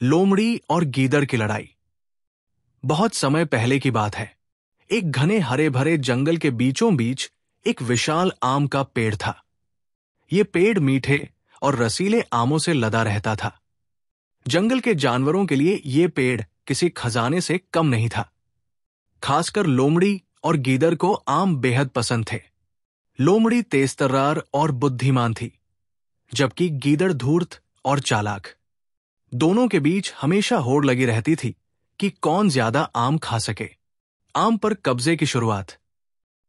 लोमड़ी और गीदड़ की लड़ाई। बहुत समय पहले की बात है। एक घने हरे भरे जंगल के बीचों बीच एक विशाल आम का पेड़ था। ये पेड़ मीठे और रसीले आमों से लदा रहता था। जंगल के जानवरों के लिए ये पेड़ किसी खजाने से कम नहीं था। खासकर लोमड़ी और गीदड़ को आम बेहद पसंद थे। लोमड़ी तेजतर्रार और बुद्धिमान थी, जबकि गीदड़ धूर्त और चालाक। दोनों के बीच हमेशा होड़ लगी रहती थी कि कौन ज्यादा आम खा सके। आम पर कब्जे की शुरुआत।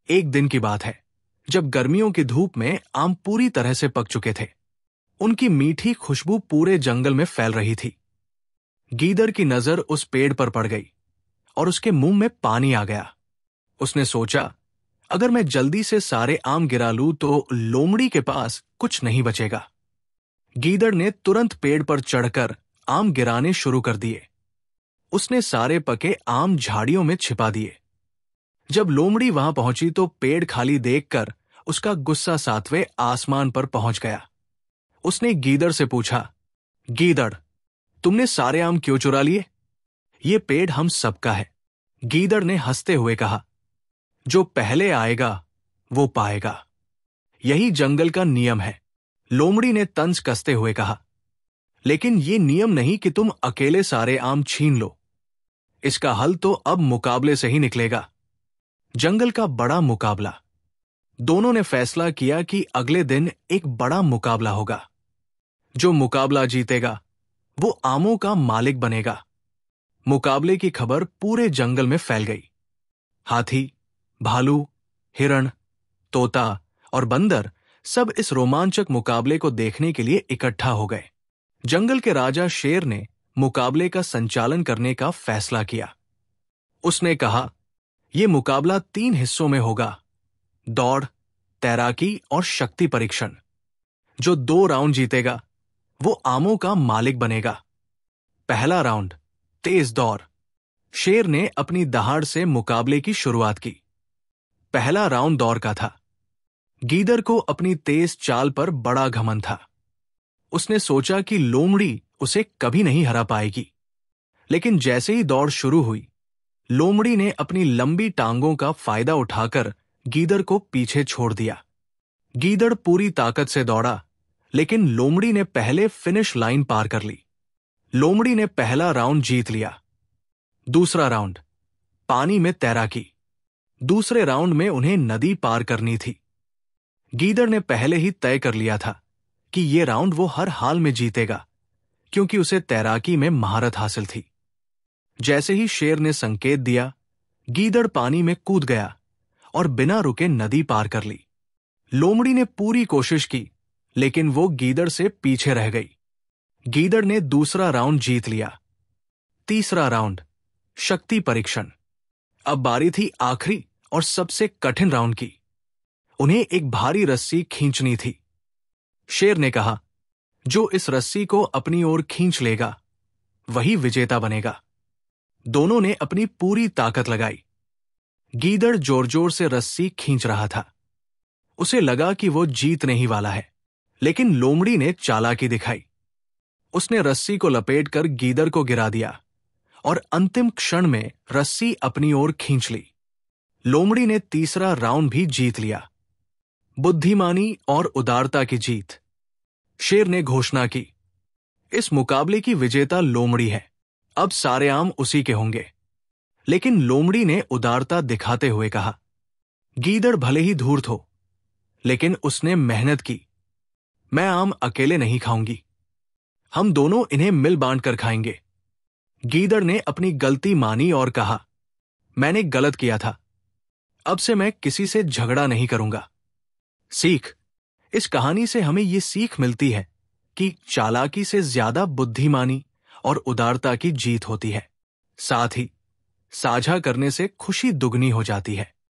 एक दिन की बात है, जब गर्मियों की धूप में आम पूरी तरह से पक चुके थे। उनकी मीठी खुशबू पूरे जंगल में फैल रही थी। गीदड़ की नजर उस पेड़ पर पड़ गई और उसके मुंह में पानी आ गया। उसने सोचा, अगर मैं जल्दी से सारे आम गिरा लूं तो लोमड़ी के पास कुछ नहीं बचेगा। गीदड़ ने तुरंत पेड़ पर चढ़कर आम गिराने शुरू कर दिए। उसने सारे पके आम झाड़ियों में छिपा दिए। जब लोमड़ी वहां पहुंची तो पेड़ खाली देखकर उसका गुस्सा सातवें आसमान पर पहुंच गया। उसने गीदड़ से पूछा, गीदड़, तुमने सारे आम क्यों चुरा लिए? ये पेड़ हम सबका है। गीदड़ ने हंसते हुए कहा, जो पहले आएगा वो पाएगा। यही जंगल का नियम है। लोमड़ी ने तंज कसते हुए कहा, लेकिन ये नियम नहीं कि तुम अकेले सारे आम छीन लो। इसका हल तो अब मुकाबले से ही निकलेगा। जंगल का बड़ा मुकाबला। दोनों ने फैसला किया कि अगले दिन एक बड़ा मुकाबला होगा। जो मुकाबला जीतेगा वो आमों का मालिक बनेगा। मुकाबले की खबर पूरे जंगल में फैल गई। हाथी, भालू, हिरण, तोता और बंदर सब इस रोमांचक मुकाबले को देखने के लिए इकट्ठा हो गए। जंगल के राजा शेर ने मुकाबले का संचालन करने का फैसला किया। उसने कहा, यह मुकाबला 3 हिस्सों में होगा: दौड़, तैराकी और शक्ति परीक्षण। जो 2 राउंड जीतेगा वो आमों का मालिक बनेगा। पहला राउंड, तेज दौड़। शेर ने अपनी दहाड़ से मुकाबले की शुरुआत की। पहला राउंड दौड़ का था। गीदड़ को अपनी तेज चाल पर बड़ा घमंड था। उसने सोचा कि लोमड़ी उसे कभी नहीं हरा पाएगी। लेकिन जैसे ही दौड़ शुरू हुई, लोमड़ी ने अपनी लंबी टांगों का फायदा उठाकर गीदड़ को पीछे छोड़ दिया। गीदड़ पूरी ताकत से दौड़ा, लेकिन लोमड़ी ने पहले फिनिश लाइन पार कर ली। लोमड़ी ने पहला राउंड जीत लिया। दूसरा राउंड, पानी में तैराकी। दूसरे राउंड में उन्हें नदी पार करनी थी। गीदड़ ने पहले ही तय कर लिया था कि यह राउंड वो हर हाल में जीतेगा, क्योंकि उसे तैराकी में महारत हासिल थी। जैसे ही शेर ने संकेत दिया, गीदड़ पानी में कूद गया और बिना रुके नदी पार कर ली। लोमड़ी ने पूरी कोशिश की, लेकिन वो गीदड़ से पीछे रह गई। गीदड़ ने दूसरा राउंड जीत लिया। तीसरा राउंड, शक्ति परीक्षण। अब बारी थी आखिरी और सबसे कठिन राउंड की। उन्हें एक भारी रस्सी खींचनी थी। शेर ने कहा, जो इस रस्सी को अपनी ओर खींच लेगा वही विजेता बनेगा। दोनों ने अपनी पूरी ताकत लगाई। गीदड़ जोर जोर से रस्सी खींच रहा था। उसे लगा कि वो जीतने ही वाला है, लेकिन लोमड़ी ने चालाकी दिखाई। उसने रस्सी को लपेटकर गीदड़ को गिरा दिया और अंतिम क्षण में रस्सी अपनी ओर खींच ली। लोमड़ी ने तीसरा राउंड भी जीत लिया। बुद्धिमानी और उदारता की जीत। शेर ने घोषणा की, इस मुकाबले की विजेता लोमड़ी है। अब सारे आम उसी के होंगे। लेकिन लोमड़ी ने उदारता दिखाते हुए कहा, गीदड़ भले ही धूर्त हो, लेकिन उसने मेहनत की। मैं आम अकेले नहीं खाऊंगी। हम दोनों इन्हें मिल बांट कर खाएंगे। गीदड़ ने अपनी गलती मानी और कहा, मैंने गलत किया था। अब से मैं किसी से झगड़ा नहीं करूंगा। सीख। इस कहानी से हमें ये सीख मिलती है कि चालाकी से ज्यादा बुद्धिमानी और उदारता की जीत होती है। साथ ही साझा करने से खुशी दुगनी हो जाती है।